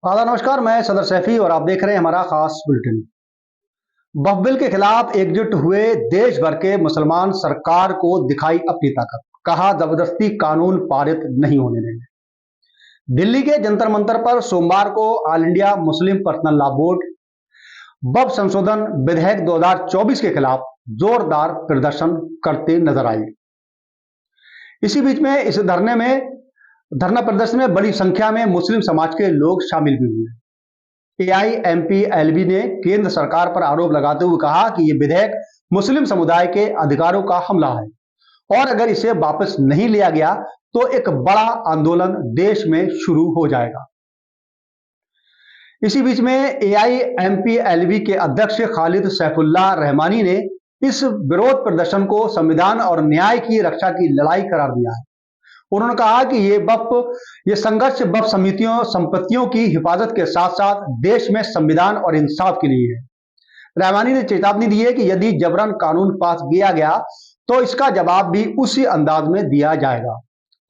नमस्कार। मैं सदर सैफी और आप देख रहे हैं हमारा खास बुलेटिन। वक्फ बिल के खिलाफ एकजुट हुए देश भर के मुसलमान सरकार को दिखाई अपनी ताकत। कहा जबरदस्ती कानून पारित नहीं होने देंगे। दिल्ली के जंतर मंतर पर सोमवार को all India Muslim personal law board Waqf संशोधन विधेयक 2024 के खिलाफ जोरदार प्रदर्शन करते नजर आई। इसी बीच में इस धरना प्रदर्शन में बड़ी संख्या में मुस्लिम समाज के लोग शामिल भी हुए। एआईएमपीएलबी ने केंद्र सरकार पर आरोप लगाते हुए कहा कि यह विधेयक मुस्लिम समुदाय के अधिकारों का हमला है और अगर इसे वापस नहीं लिया गया तो एक बड़ा आंदोलन देश में शुरू हो जाएगा। इसी बीच में एआईएमपीएलबी के अध्यक्ष खालिद सैफुल्लाह रहमानी ने इस विरोध प्रदर्शन को संविधान और न्याय की रक्षा की लड़ाई करार दिया है। उन्होंने कहा कि ये संघर्ष वक्फ समितियों संपत्तियों की हिफाजत के साथ साथ देश में संविधान और इंसाफ के लिए है। रहमानी ने चेतावनी दी है कि यदि जबरन कानून पास किया गया तो इसका जवाब भी उसी अंदाज में दिया जाएगा।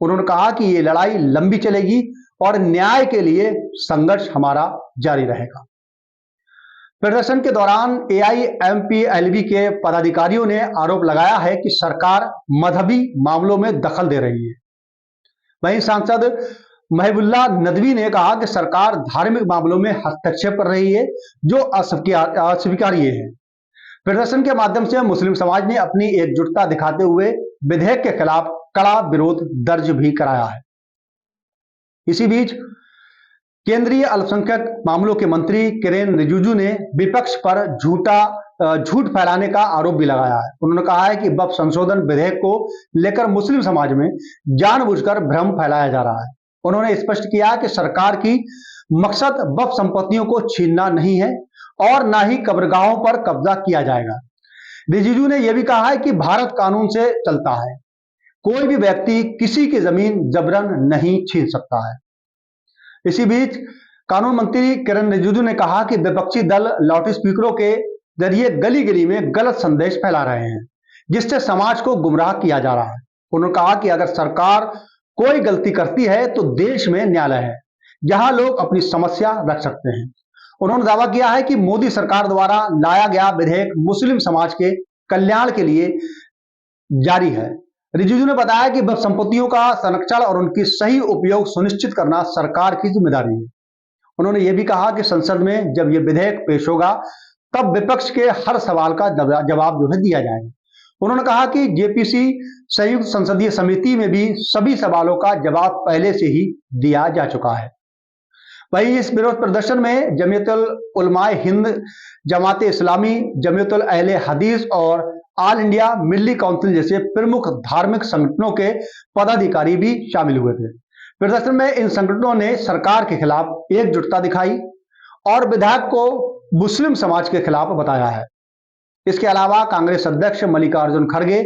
उन्होंने कहा कि ये लड़ाई लंबी चलेगी और न्याय के लिए संघर्ष हमारा जारी रहेगा। प्रदर्शन के दौरान एआईएमपीएलबी के पदाधिकारियों ने आरोप लगाया है कि सरकार मजहबी मामलों में दखल दे रही है। वहीं सांसद महबुल्लाह नदवी ने कहा कि सरकार धार्मिक मामलों में हस्तक्षेप कर रही है जो अस्वीकार्य है। प्रदर्शन के माध्यम से मुस्लिम समाज ने अपनी एकजुटता दिखाते हुए विधेयक के खिलाफ कड़ा विरोध दर्ज भी कराया है। इसी बीच केंद्रीय अल्पसंख्यक मामलों के मंत्री किरेन रिजिजू ने विपक्ष पर झूठ फैलाने का आरोप भी लगाया है। उन्होंने कहा है कि वक्फ संशोधन विधेयक को लेकर मुस्लिम समाज में जानबूझकर भ्रम फैलाया जा रहा है। उन्होंने स्पष्ट किया कि सरकार की मकसद वक्फ संपत्तियों को छीनना नहीं है और ना ही कब्रगाहों पर कब्जा किया जाएगा। रिजिजू ने यह भी कहा है कि भारत कानून से चलता है, कोई भी व्यक्ति किसी की जमीन जबरन नहीं छीन सकता है। इसी बीच कानून मंत्री किरेन रिजिजू ने कहा कि विपक्षी दल लाउड स्पीकरों के जरिए गली गली में गलत संदेश फैला रहे हैं जिससे समाज को गुमराह किया जा रहा है। उन्होंने कहा कि अगर सरकार कोई गलती करती है तो देश में न्यायालय है जहां लोग अपनी समस्या रख सकते हैं। उन्होंने दावा किया है कि मोदी सरकार द्वारा लाया गया विधेयक मुस्लिम समाज के कल्याण के लिए जारी है। रिजिजू ने बताया कि वक्फ संपत्तियों का संरक्षण और उनकी सही उपयोग सुनिश्चित करना सरकार की जिम्मेदारी है। उन्होंने यह भी कहा कि संसद में जब यह विधेयक पेश होगा तब विपक्ष के हर सवाल का जवाब जो है दिया जाएगा। उन्होंने कहा कि जेपीसी संयुक्त संसदीय समिति में भी सभी सवालों का जवाब पहले से ही दिया जा चुका है। वहीं इस विरोध प्रदर्शन में जमीयतुल उलमाए हिंद, जमाते इस्लामी, जमीयतुल अहले हदीस और ऑल इंडिया मिल्ली काउंसिल जैसे प्रमुख धार्मिक संगठनों के पदाधिकारी भी शामिल हुए थे। प्रदर्शन में इन संगठनों ने सरकार के खिलाफ एकजुटता दिखाई और विधेयक को मुस्लिम समाज के खिलाफ बताया है। इसके अलावा कांग्रेस अध्यक्ष मल्लिकार्जुन खड़गे,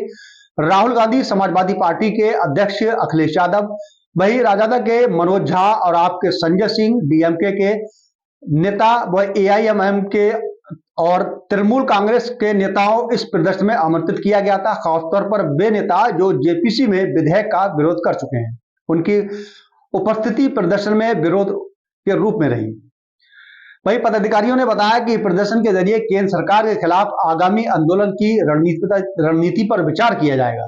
राहुल गांधी समाजवादी पार्टी के अध्यक्ष अखिलेश यादव, वहीं राजद के मनोज झा और आपके संजय सिंह, डीएमके के नेता व एआईएमएम के और तृणमूल कांग्रेस के नेताओं इस प्रदर्शन में आमंत्रित किया गया था। खासतौर पर वे नेता जो जेपीसी में विधेयक का विरोध कर चुके हैं, उनकी उपस्थिति प्रदर्शन में विरोध के रूप में रही। वहीं पदाधिकारियों ने बताया कि प्रदर्शन के जरिए केंद्र सरकार के खिलाफ आगामी आंदोलन की रणनीति पर विचार किया जाएगा।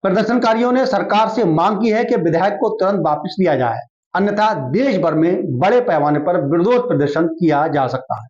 प्रदर्शनकारियों ने सरकार से मांग की है कि विधेयक को तुरंत वापस लिया जाए, अन्यथा देश भर में बड़े पैमाने पर विरोध प्रदर्शन किया जा सकता है।